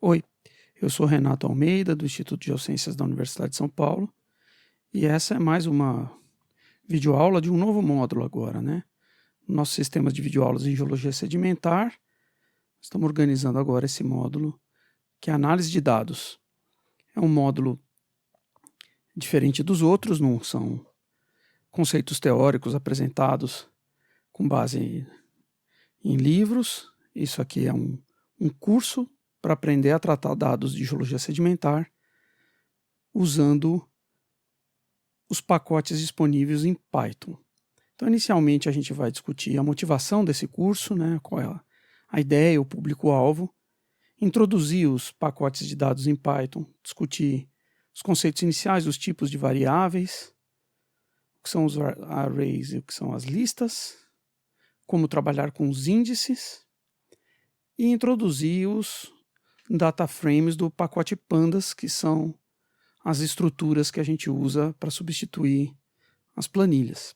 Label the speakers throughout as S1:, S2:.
S1: Oi, eu sou Renato Almeida, do Instituto de Geociências da Universidade de São Paulo, e essa é mais uma videoaula de um novo módulo agora, né? Nosso sistema de videoaulas em Geologia Sedimentar, estamos organizando agora esse módulo, que é Análise de Dados. É um módulo diferente dos outros, não são conceitos teóricos apresentados com base em livros. Isso aqui é um curso para aprender a tratar dados de geologia sedimentar usando os pacotes disponíveis em Python. Então, inicialmente, a gente vai discutir a motivação desse curso, né, qual é a ideia, o público-alvo, introduzir os pacotes de dados em Python, discutir os conceitos iniciais, os tipos de variáveis, o que são os arrays e o que são as listas, como trabalhar com os índices e introduzir os data frames do pacote Pandas, que são as estruturas que a gente usa para substituir as planilhas.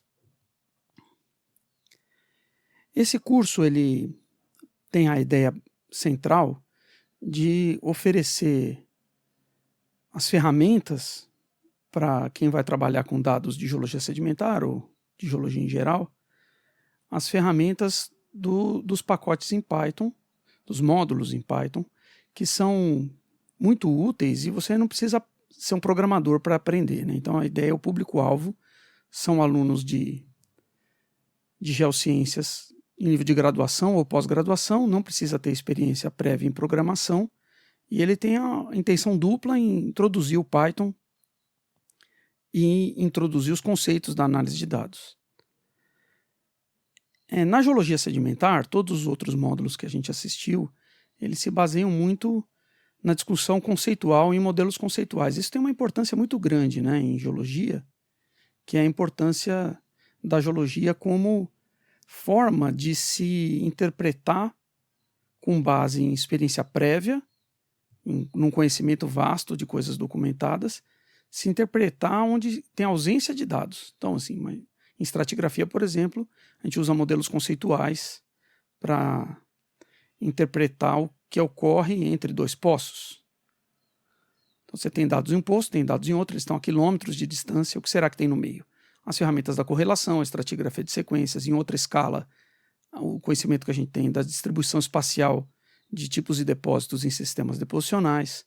S1: Esse curso ele tem a ideia central de oferecer as ferramentas para quem vai trabalhar com dados de geologia sedimentar ou de geologia em geral, as ferramentas dos pacotes em Python, dos módulos em Python, que são muito úteis e você não precisa ser um programador para aprender, né? Então a ideia, o público-alvo, são alunos de geociências em nível de graduação ou pós-graduação, não precisa ter experiência prévia em programação, e ele tem a intenção dupla em introduzir o Python e introduzir os conceitos da análise de dados. Na geologia sedimentar, todos os outros módulos que a gente assistiu, eles se baseiam muito na discussão conceitual e em modelos conceituais. Isso tem uma importância muito grande, né, em geologia, que é a importância da geologia como forma de se interpretar com base em experiência prévia, num conhecimento vasto de coisas documentadas, se interpretar onde tem ausência de dados. Então, assim, em estratigrafia, por exemplo, a gente usa modelos conceituais para interpretar o que ocorre entre dois poços. Então, você tem dados em um poço, tem dados em outro, eles estão a quilômetros de distância, o que será que tem no meio? As ferramentas da correlação, a estratigrafia de sequências, em outra escala, o conhecimento que a gente tem da distribuição espacial de tipos de depósitos em sistemas deposicionais.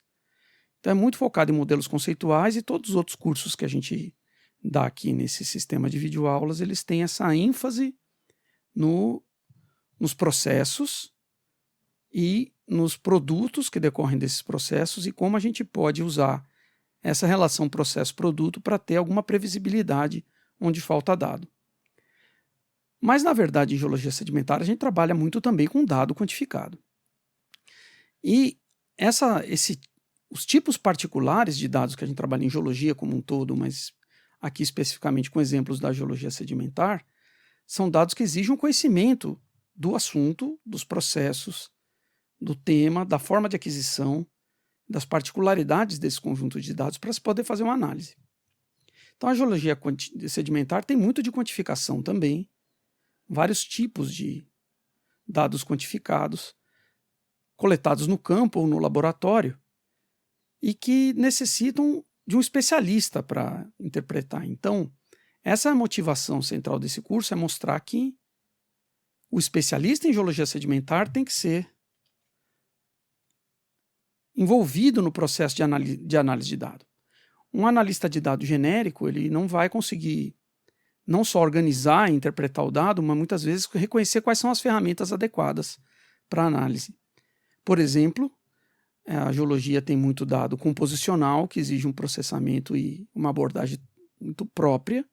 S1: Então é muito focado em modelos conceituais, e todos os outros cursos que a gente dá aqui nesse sistema de videoaulas, eles têm essa ênfase nos processos e nos produtos que decorrem desses processos e como a gente pode usar essa relação processo-produto para ter alguma previsibilidade onde falta dado. Mas, na verdade, em geologia sedimentar, a gente trabalha muito também com dado quantificado. E os tipos particulares de dados que a gente trabalha em geologia como um todo, mas aqui especificamente com exemplos da geologia sedimentar, são dados que exigem um conhecimento do assunto, dos processos, do tema, da forma de aquisição, das particularidades desse conjunto de dados para se poder fazer uma análise. Então a geologia sedimentar tem muito de quantificação também, vários tipos de dados quantificados, coletados no campo ou no laboratório, e que necessitam de um especialista para interpretar. Então, essa é a motivação central desse curso, é mostrar que o especialista em geologia sedimentar tem que ser envolvido no processo de análise de dado. Um analista de dado genérico, ele não vai conseguir não só organizar e interpretar o dado, mas muitas vezes reconhecer quais são as ferramentas adequadas para a análise. Por exemplo, a geologia tem muito dado composicional, que exige um processamento e uma abordagem muito própria,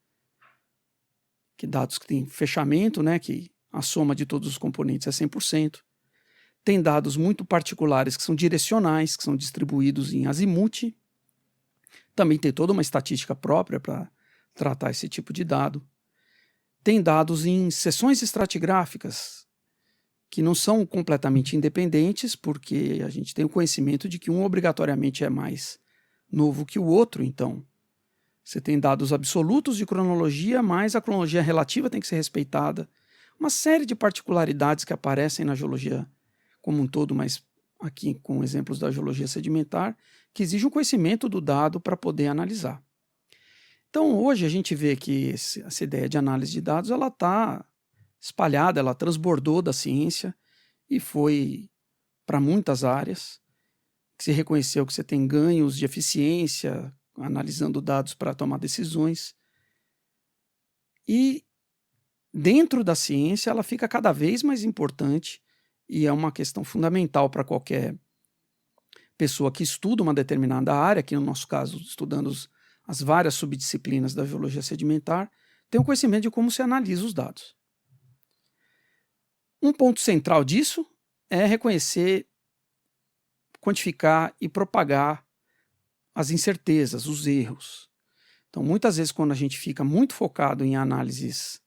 S1: que dados que têm fechamento, né, que a soma de todos os componentes é 100%. Tem dados muito particulares que são direcionais, que são distribuídos em azimuth. Também tem toda uma estatística própria para tratar esse tipo de dado. Tem dados em seções estratigráficas, que não são completamente independentes, porque a gente tem o conhecimento de que um obrigatoriamente é mais novo que o outro. Então, você tem dados absolutos de cronologia, mas a cronologia relativa tem que ser respeitada. Uma série de particularidades que aparecem na geologia como um todo, mas aqui com exemplos da geologia sedimentar, que exige um conhecimento do dado para poder analisar. Então, hoje a gente vê que essa ideia de análise de dados ela está espalhada, ela transbordou da ciência e foi para muitas áreas, que se reconheceu que você tem ganhos de eficiência analisando dados para tomar decisões. E dentro da ciência ela fica cada vez mais importante e é uma questão fundamental para qualquer pessoa que estuda uma determinada área, aqui no nosso caso estudando as várias subdisciplinas da geologia sedimentar, tem um conhecimento de como se analisa os dados. Um ponto central disso é reconhecer, quantificar e propagar as incertezas, os erros. Então, muitas vezes, quando a gente fica muito focado em análises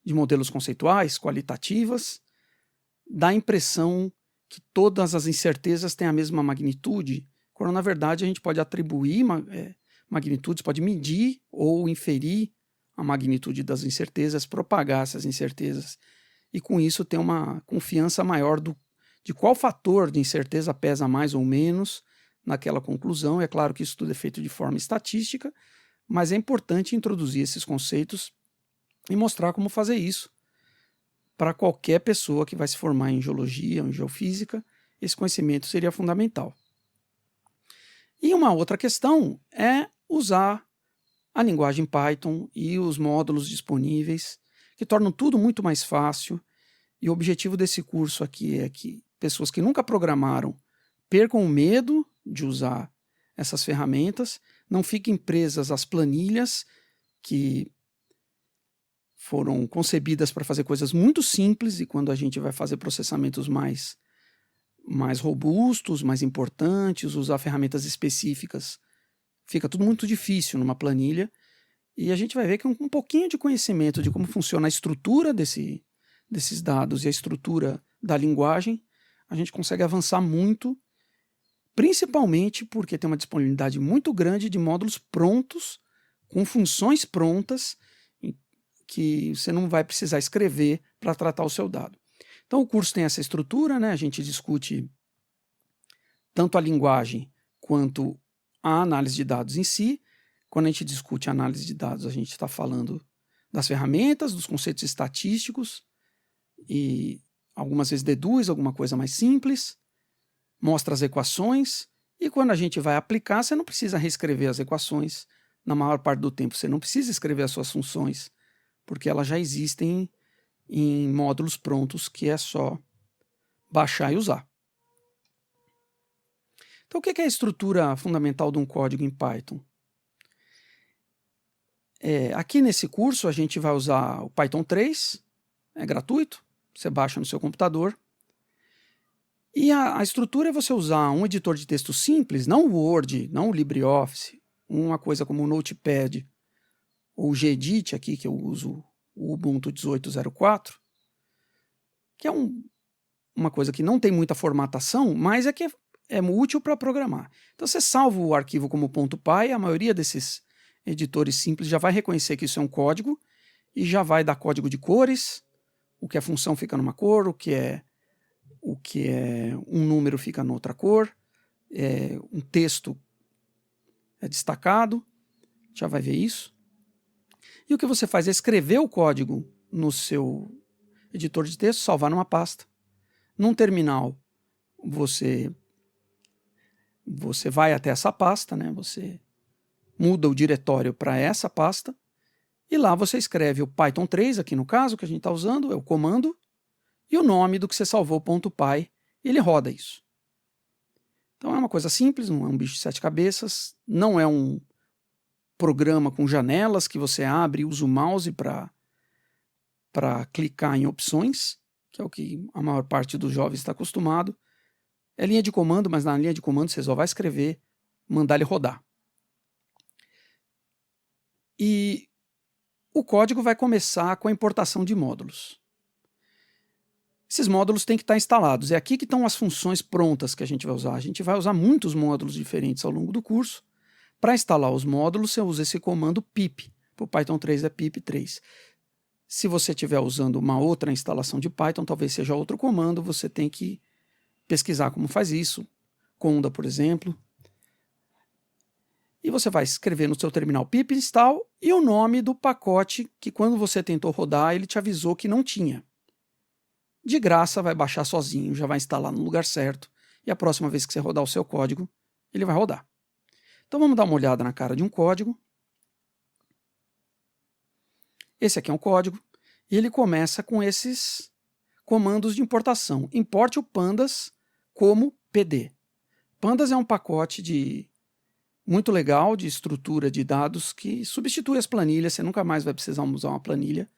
S1: de modelos conceituais, qualitativas, dá a impressão que todas as incertezas têm a mesma magnitude, quando na verdade a gente pode atribuir magnitudes, pode medir ou inferir a magnitude das incertezas, propagar essas incertezas e com isso ter uma confiança maior de qual fator de incerteza pesa mais ou menos naquela conclusão. É claro que isso tudo é feito de forma estatística, mas é importante introduzir esses conceitos e mostrar como fazer isso para qualquer pessoa que vai se formar em geologia ou em geofísica. Esse conhecimento seria fundamental. E uma outra questão é usar a linguagem Python e os módulos disponíveis, que tornam tudo muito mais fácil. E o objetivo desse curso aqui é que pessoas que nunca programaram percam o medo de usar essas ferramentas, não fiquem presas às planilhas que foram concebidas para fazer coisas muito simples, e quando a gente vai fazer processamentos mais robustos, mais importantes, usar ferramentas específicas, fica tudo muito difícil numa planilha. E a gente vai ver que um pouquinho de conhecimento de como funciona a estrutura desses dados e a estrutura da linguagem, a gente consegue avançar muito, principalmente porque tem uma disponibilidade muito grande de módulos prontos, com funções prontas, que você não vai precisar escrever para tratar o seu dado. Então o curso tem essa estrutura, né? A gente discute tanto a linguagem quanto a análise de dados em si. Quando a gente discute análise de dados, a gente está falando das ferramentas, dos conceitos estatísticos e algumas vezes deduz alguma coisa mais simples, mostra as equações e quando a gente vai aplicar, você não precisa reescrever as equações. Na maior parte do tempo você não precisa escrever as suas funções, porque elas já existem em módulos prontos que é só baixar e usar. Então o que é a estrutura fundamental de um código em Python? Aqui nesse curso a gente vai usar o Python 3, é gratuito, você baixa no seu computador. E a estrutura é você usar um editor de texto simples, não o Word, não o LibreOffice, uma coisa como o Notepad ou o Gedit aqui, que eu uso o Ubuntu 18.04, que é uma coisa que não tem muita formatação, mas é que é útil para programar. Então você salva o arquivo como .py, a maioria desses editores simples já vai reconhecer que isso é um código e já vai dar código de cores, o que é função fica numa cor, o que é um número fica noutra cor, um texto é destacado, já vai ver isso. E o que você faz é escrever o código no seu editor de texto, salvar numa pasta. Num terminal, você vai até essa pasta, né? Você muda o diretório para essa pasta e lá você escreve o Python 3, aqui no caso, que a gente está usando, é o comando, e o nome do que você salvou, .py, e ele roda isso. Então é uma coisa simples, não é um bicho de 7 cabeças, não é um programa com janelas que você abre e usa o mouse para clicar em opções, que é o que a maior parte dos jovens está acostumado. É linha de comando, mas na linha de comando você só vai escrever, mandar ele rodar. E o código vai começar com a importação de módulos. Esses módulos têm que estar instalados. É aqui que estão as funções prontas que a gente vai usar. A gente vai usar muitos módulos diferentes ao longo do curso. Para instalar os módulos, você usa esse comando pip. Para o Python 3 é pip3. Se você estiver usando uma outra instalação de Python, talvez seja outro comando, você tem que pesquisar como faz isso, Conda, por exemplo. E você vai escrever no seu terminal pip install e o nome do pacote que quando você tentou rodar, ele te avisou que não tinha. De graça, vai baixar sozinho, já vai instalar no lugar certo. E a próxima vez que você rodar o seu código, ele vai rodar. Então vamos dar uma olhada na cara de um código. Esse aqui é um código. E ele começa com esses comandos de importação. Importe o pandas como PD. Pandas é um pacote muito legal de estrutura de dados que substitui as planilhas. Você nunca mais vai precisar usar uma planilha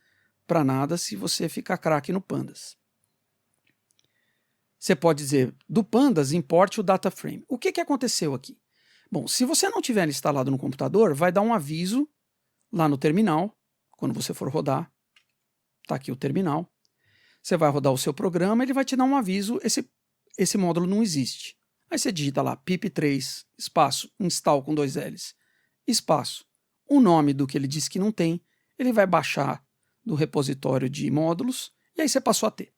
S1: para nada se você ficar craque no pandas. Você pode dizer, do pandas, importe o data frame. O que aconteceu aqui? Bom, se você não tiver instalado no computador, vai dar um aviso lá no terminal, quando você for rodar. Está aqui o terminal. Você vai rodar o seu programa, ele vai te dar um aviso, esse módulo não existe. Aí você digita lá pip3, espaço, install com 2 L's, espaço, o nome do que ele disse que não tem, ele vai baixar do repositório de módulos, e aí você passou a ter.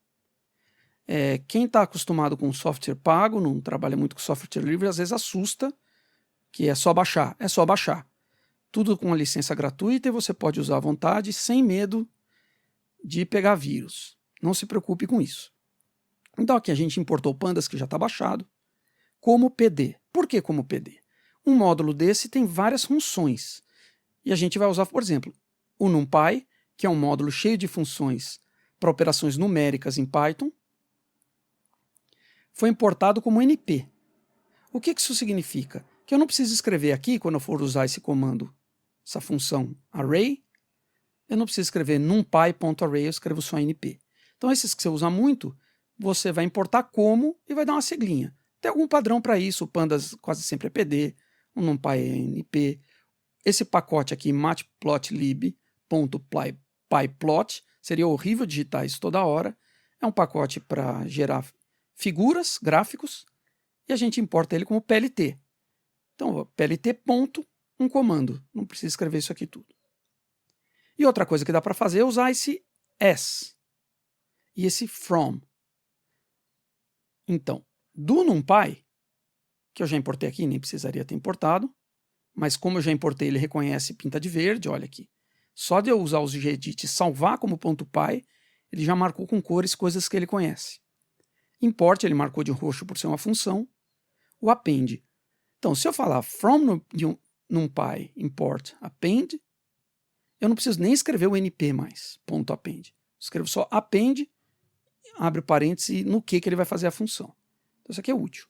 S1: Quem está acostumado com software pago, não trabalha muito com software livre, às vezes assusta, que é só baixar. É só baixar. Tudo com a licença gratuita e você pode usar à vontade, sem medo de pegar vírus. Não se preocupe com isso. Então aqui a gente importou o pandas, que já está baixado, como PD. Por que como PD? Um módulo desse tem várias funções. E a gente vai usar, por exemplo, o NumPy, que é um módulo cheio de funções para operações numéricas em Python, foi importado como NP. O que isso significa? Que eu não preciso escrever aqui, quando eu for usar esse comando, essa função array, eu não preciso escrever numpy.array, eu escrevo só NP. Então esses que você usa muito, você vai importar como e vai dar uma siglinha. Tem algum padrão para isso, o pandas quase sempre é PD, o numpy é NP. Esse pacote aqui, matplotlib.pyplot, seria horrível digitar isso toda hora, é um pacote para gerar figuras, gráficos, e a gente importa ele como PLT. Então, PLT ponto, um comando. Não precisa escrever isso aqui tudo. E outra coisa que dá para fazer é usar esse as e esse from. Então, do NumPy, que eu já importei aqui, nem precisaria ter importado, mas como eu já importei, ele reconhece pinta de verde, olha aqui. Só de eu usar o gedit e salvar como .py, ele já marcou com cores coisas que ele conhece. Import, ele marcou de roxo por ser uma função. O append. Então, se eu falar from NumPy import append, eu não preciso nem escrever o np mais, .append. Escrevo só append, abre o parênteses no que ele vai fazer a função. Então, isso aqui é útil.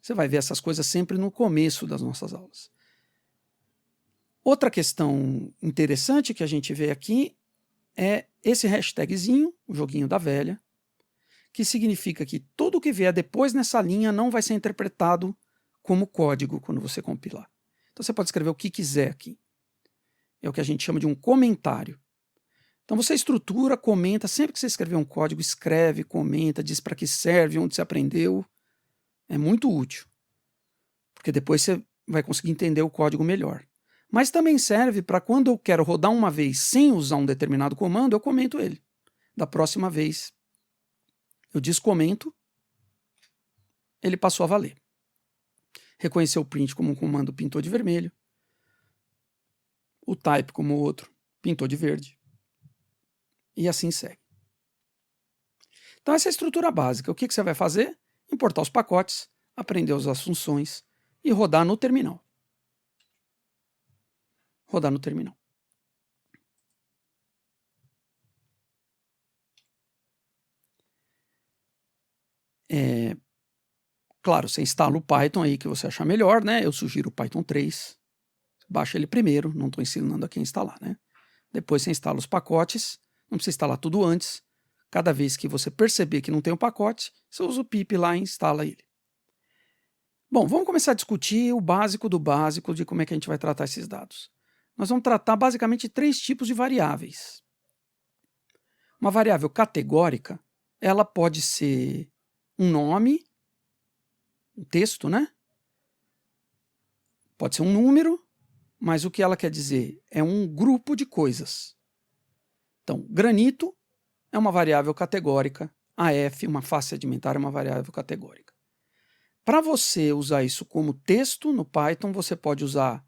S1: Você vai ver essas coisas sempre no começo das nossas aulas. Outra questão interessante que a gente vê aqui é esse hashtagzinho, o joguinho da velha, que significa que tudo que vier depois nessa linha não vai ser interpretado como código quando você compilar. Então você pode escrever o que quiser aqui. É o que a gente chama de um comentário. Então você estrutura, comenta, sempre que você escrever um código, escreve, comenta, diz para que serve, onde você aprendeu. É muito útil, porque depois você vai conseguir entender o código melhor. Mas também serve para quando eu quero rodar uma vez sem usar um determinado comando, eu comento ele. Da próxima vez, eu descomento, ele passou a valer. Reconheceu o print como um comando, pintou de vermelho. O type como outro, pintou de verde. E assim segue. Então essa é a estrutura básica. O que você vai fazer? Importar os pacotes, aprender a usar as funções e rodar no terminal. Rodar no terminal. Claro, você instala o Python aí que você achar melhor, né? Eu sugiro o Python 3. Baixa ele primeiro, não estou ensinando aqui a instalar, né? Depois você instala os pacotes, não precisa instalar tudo antes. Cada vez que você perceber que não tem o pacote, você usa o pip lá e instala ele. Bom, vamos começar a discutir o básico do básico de como é que a gente vai tratar esses dados. Nós vamos tratar basicamente 3 tipos de variáveis. Uma variável categórica, ela pode ser um nome, um texto, né? Pode ser um número, mas o que ela quer dizer é um grupo de coisas. Então, granito é uma variável categórica AF, uma face sedimentar, é uma variável categórica. Para você usar isso como texto no Python, você pode usar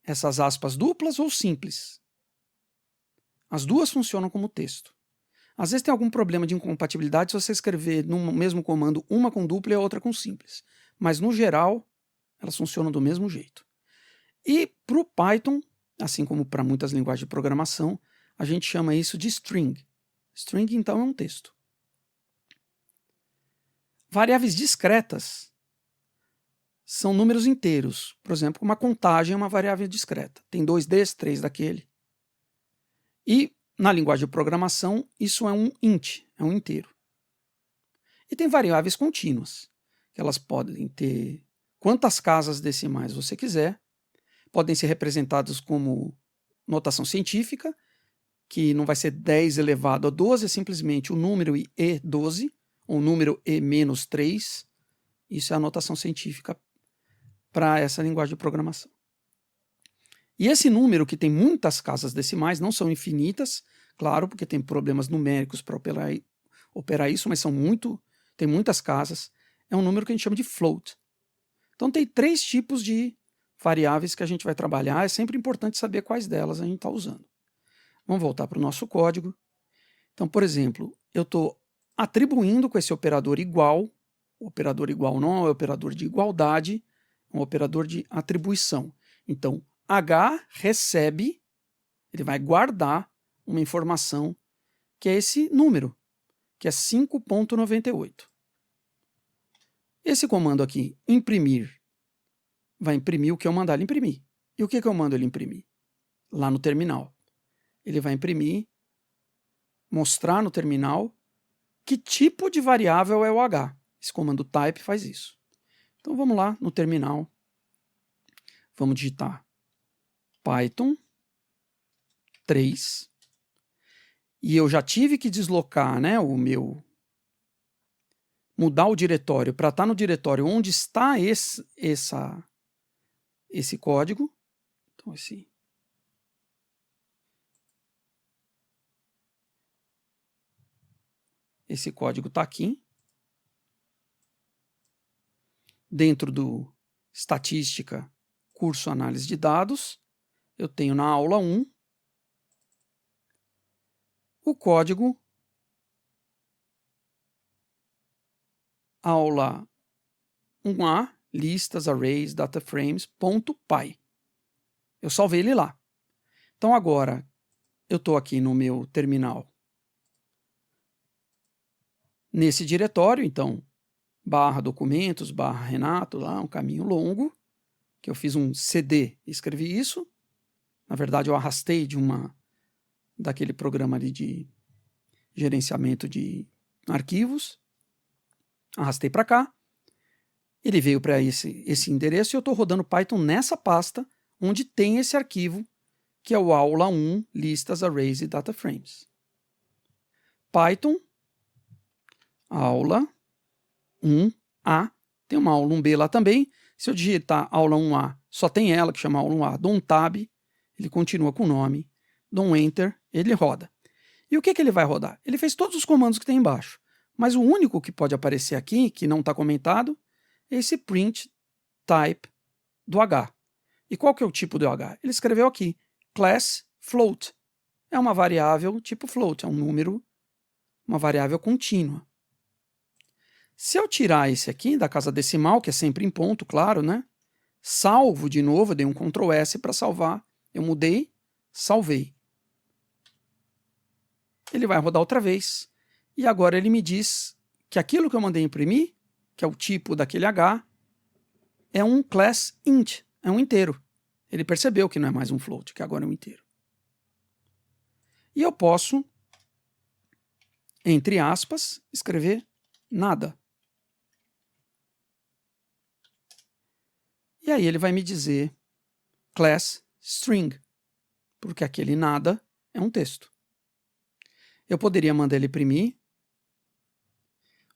S1: essas aspas duplas ou simples. As duas funcionam como texto. Às vezes tem algum problema de incompatibilidade se você escrever no mesmo comando uma com dupla e a outra com simples. Mas, no geral, elas funcionam do mesmo jeito. E para o Python, assim como para muitas linguagens de programação, a gente chama isso de string. String, então, é um texto. Variáveis discretas são números inteiros. Por exemplo, uma contagem é uma variável discreta. Tem 2 desse, 3 daquele. E, na linguagem de programação, isso é um int, é um inteiro. E tem variáveis contínuas, que elas podem ter quantas casas decimais você quiser, podem ser representadas como notação científica, que não vai ser 10 elevado a 12, é simplesmente o número E12, ou o número E-3. Isso é a notação científica para essa linguagem de programação. E esse número, que tem muitas casas decimais, não são infinitas, claro, porque tem problemas numéricos para operar isso, mas tem muitas casas, é um número que a gente chama de float. Então tem 3 tipos de variáveis que a gente vai trabalhar, é sempre importante saber quais delas a gente está usando. Vamos voltar para o nosso código. Então, por exemplo, eu estou atribuindo com esse operador igual. O operador igual não é um operador de igualdade, é um operador de atribuição. Então, H recebe, ele vai guardar uma informação que é esse número, que é 5.98. Esse comando aqui, imprimir, vai imprimir o que eu mandar ele imprimir. E o que eu mando ele imprimir? Lá no terminal. Ele vai imprimir, mostrar no terminal que tipo de variável é o H. Esse comando type faz isso. Então vamos lá no terminal. Vamos digitar Python 3. E eu já tive que deslocar, né, mudar o diretório para estar no diretório onde está esse código. Então, esse código está aqui. Dentro do Estatística, curso Análise de Dados, eu tenho na aula 1 o código aula 1A, listas, arrays, dataframes.py. Eu salvei ele lá. Então agora eu estou aqui no meu terminal nesse diretório, então /documentos, /Renato, lá um caminho longo, que eu fiz um CD e escrevi isso. Na verdade eu arrastei daquele programa ali de gerenciamento de arquivos, arrastei para cá, ele veio para esse endereço e eu estou rodando Python nessa pasta onde tem esse arquivo, que é o aula 1, listas, arrays e dataframes. Python, aula 1A, tem uma aula 1B lá também. Se eu digitar aula 1A, só tem ela, que chama aula 1A, dou um tab, ele continua com o nome, dou um enter, ele roda. E o que ele vai rodar? Ele fez todos os comandos que tem embaixo, mas o único que pode aparecer aqui, que não está comentado, é esse print type do H. E qual que é o tipo do H? Ele escreveu aqui, class float. É uma variável tipo float, é um número, uma variável contínua. Se eu tirar esse aqui da casa decimal, que é sempre em ponto, claro, né? Salvo de novo, eu dei um Ctrl S para salvar. Eu mudei, salvei. Ele vai rodar outra vez. E agora ele me diz que aquilo que eu mandei imprimir, que é o tipo daquele H, é um class int, é um inteiro. Ele percebeu que não é mais um float, que agora é um inteiro. E eu posso, entre aspas, escrever nada. E aí ele vai me dizer class string, porque aquele nada é um texto. Eu poderia mandar ele imprimir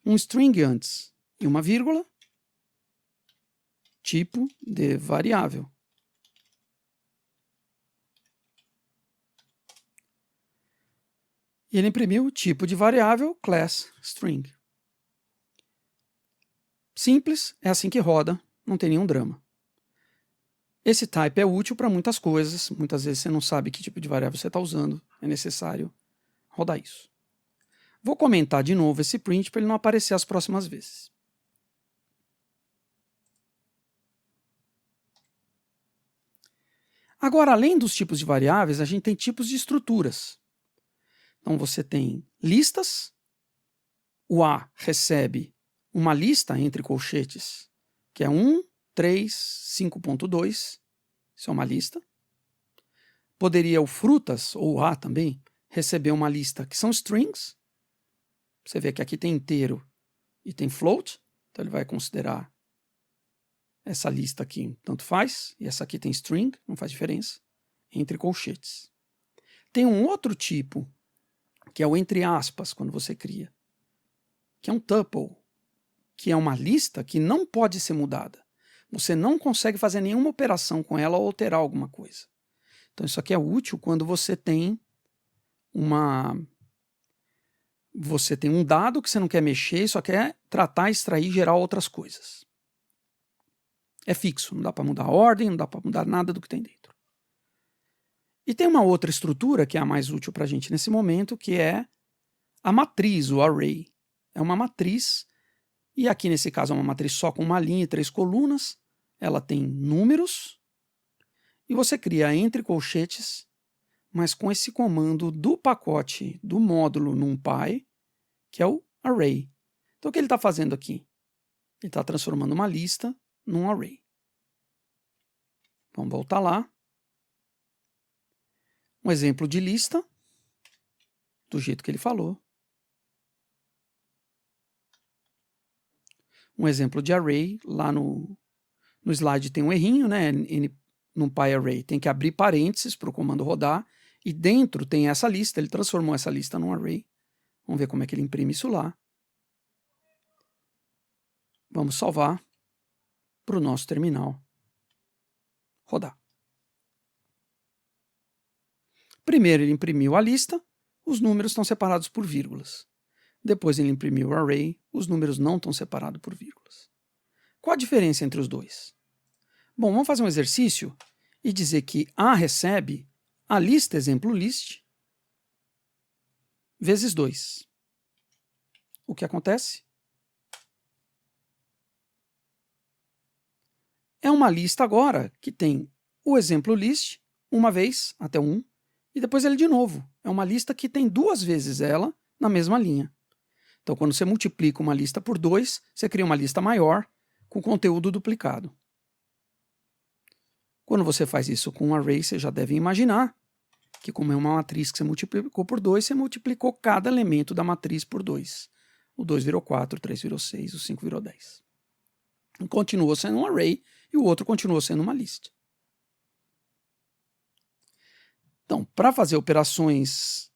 S1: um string antes e uma vírgula, tipo de variável. E ele imprimiu o tipo de variável class string. Simples, é assim que roda, não tem nenhum drama. Esse type é útil para muitas coisas, muitas vezes você não sabe que tipo de variável você está usando, é necessário rodar isso. Vou comentar de novo esse print para ele não aparecer as próximas vezes. Agora, além dos tipos de variáveis, a gente tem tipos de estruturas. Então você tem listas, o A recebe uma lista entre colchetes, que é 1, 3, 5.2, isso é uma lista. Poderia o frutas, ou o A também, receber uma lista que são strings. Você vê que aqui tem inteiro e tem float, então ele vai considerar essa lista aqui, tanto faz, e essa aqui tem string, não faz diferença, entre colchetes. Tem um outro tipo, que é o entre aspas, quando você cria, que é um tuple, que é uma lista que não pode ser mudada. Você não consegue fazer nenhuma operação com ela ou alterar alguma coisa. Então isso aqui é útil quando você tem um dado que você não quer mexer, só quer tratar, extrair, gerar outras coisas. É fixo, não dá para mudar a ordem, não dá para mudar nada do que tem dentro. E tem uma outra estrutura que é a mais útil para a gente nesse momento, que é a matriz, o array. É uma matriz, e aqui nesse caso é uma matriz só com uma linha e 3 colunas. Ela tem números, e você cria entre colchetes, mas com esse comando do pacote do módulo NumPy, que é o array. Então o que ele está fazendo aqui? Ele está transformando uma lista num array. Vamos voltar lá. Um exemplo de lista, do jeito que ele falou. Um exemplo de array, lá no slide tem um errinho, né? NumPy array tem que abrir parênteses para o comando rodar, e dentro tem essa lista, ele transformou essa lista num array. Vamos ver como é que ele imprime isso lá. Vamos salvar para o nosso terminal rodar. Primeiro ele imprimiu a lista, os números estão separados por vírgulas. Depois ele imprimiu o array, os números não estão separados por vírgulas. Qual a diferença entre os dois? Bom, vamos fazer um exercício e dizer que A recebe a lista exemplo list vezes 2. O que acontece? É uma lista agora que tem o exemplo list uma vez, até 1, e depois ele de novo. É uma lista que tem 2 vezes ela na mesma linha. Então, quando você multiplica uma lista por 2, você cria uma lista maior com conteúdo duplicado. Quando você faz isso com um array, você já deve imaginar que, como é uma matriz que você multiplicou por 2, você multiplicou cada elemento da matriz por 2. O 2 virou 4, o 3 virou 6, o 5 virou 10. Continuou sendo um array e o outro continuou sendo uma lista. Então, para fazer operações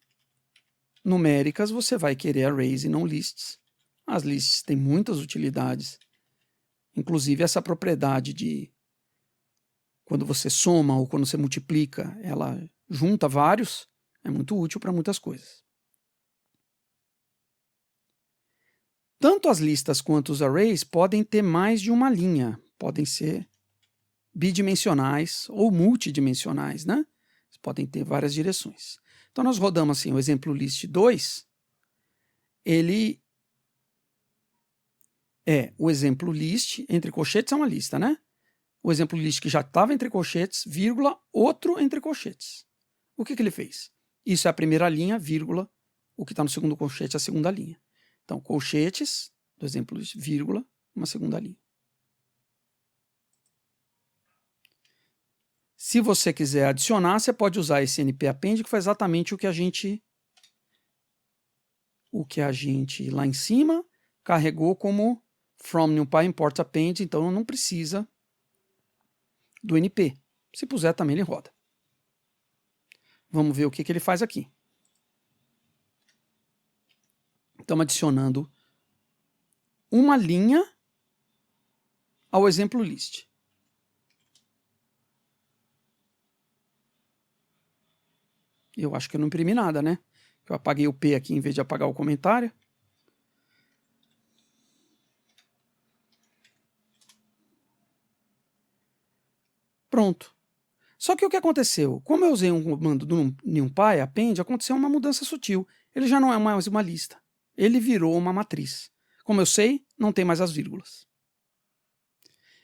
S1: numéricas, você vai querer arrays e não lists. As lists têm muitas utilidades, inclusive essa propriedade de quando você soma ou quando você multiplica, ela junta vários, é muito útil para muitas coisas. Tanto as listas quanto os arrays podem ter mais de uma linha, podem ser bidimensionais ou multidimensionais, né? Podem ter várias direções. Então nós rodamos assim o exemplo list 2, ele é o exemplo list, entre colchetes é uma lista, né? O exemplo list que já estava entre colchetes, vírgula, outro entre colchetes. O que ele fez? Isso é a primeira linha, vírgula, o que está no segundo colchete é a segunda linha. Então, colchetes, do exemplo list, vírgula, uma segunda linha. Se você quiser adicionar, você pode usar esse npappend, que foi exatamente o que a gente lá em cima carregou como from NumPy import append, então não precisa do np. Se puser, também ele roda. Vamos ver o que ele faz aqui. Estamos adicionando uma linha ao exemplo list. Eu acho que eu não imprimi nada, né? Eu apaguei o P aqui em vez de apagar o comentário. Pronto. Só que o que aconteceu? Como eu usei um comando do NumPy, append, aconteceu uma mudança sutil. Ele já não é mais uma lista. Ele virou uma matriz. Como eu sei, não tem mais as vírgulas.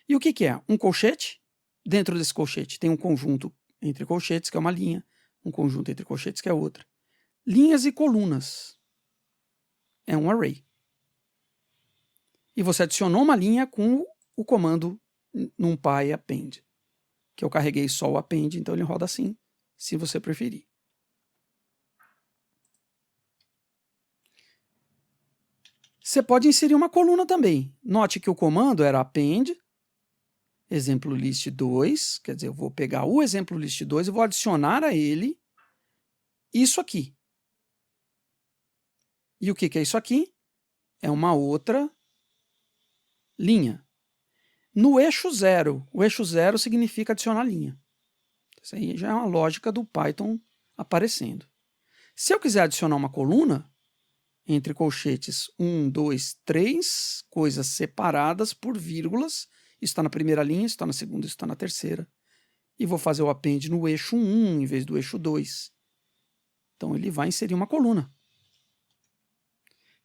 S1: E o que é? Um colchete. Dentro desse colchete tem um conjunto entre colchetes, que é uma linha. Um conjunto entre colchetes, que é outra. Linhas e colunas. É um array. E você adicionou uma linha com o comando NumPy append. Que eu carreguei só o append, então ele roda assim, se você preferir. Você pode inserir uma coluna também. Note que o comando era append, exemplo list 2, quer dizer, eu vou pegar o exemplo list 2 e vou adicionar a ele isso aqui. E o que é isso aqui? É uma outra linha. No eixo 0, o eixo 0 significa adicionar linha. Isso aí já é uma lógica do Python aparecendo. Se eu quiser adicionar uma coluna, entre colchetes 1, 2, 3, coisas separadas por vírgulas, isso está na primeira linha, isso está na segunda, isso está na terceira. E vou fazer o append no eixo 1 em vez do eixo 2. Então ele vai inserir uma coluna,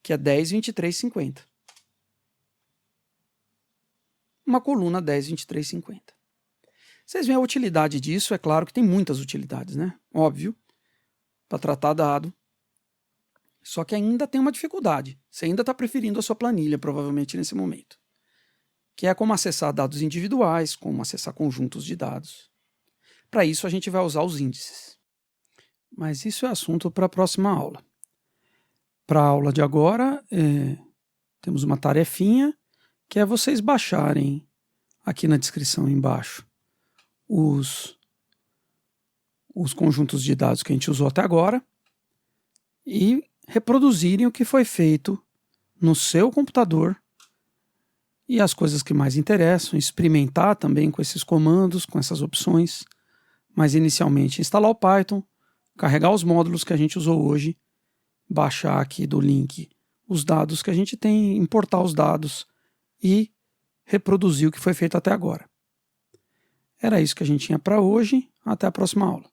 S1: que é 10, 23, 50. Uma coluna 10, 23, 50. Vocês veem a utilidade disso, é claro que tem muitas utilidades, né? Óbvio, para tratar dado. Só que ainda tem uma dificuldade. Você ainda está preferindo a sua planilha, provavelmente, nesse momento. Que é como acessar dados individuais, como acessar conjuntos de dados. Para isso, a gente vai usar os índices. Mas isso é assunto para a próxima aula. Para a aula de agora, temos uma tarefinha, que é vocês baixarem aqui na descrição embaixo os conjuntos de dados que a gente usou até agora e reproduzirem o que foi feito no seu computador e as coisas que mais interessam, experimentar também com esses comandos, com essas opções, mas inicialmente instalar o Python, carregar os módulos que a gente usou hoje, baixar aqui do link os dados que a gente tem, importar os dados e reproduzir o que foi feito até agora. Era isso que a gente tinha para hoje. Até a próxima aula.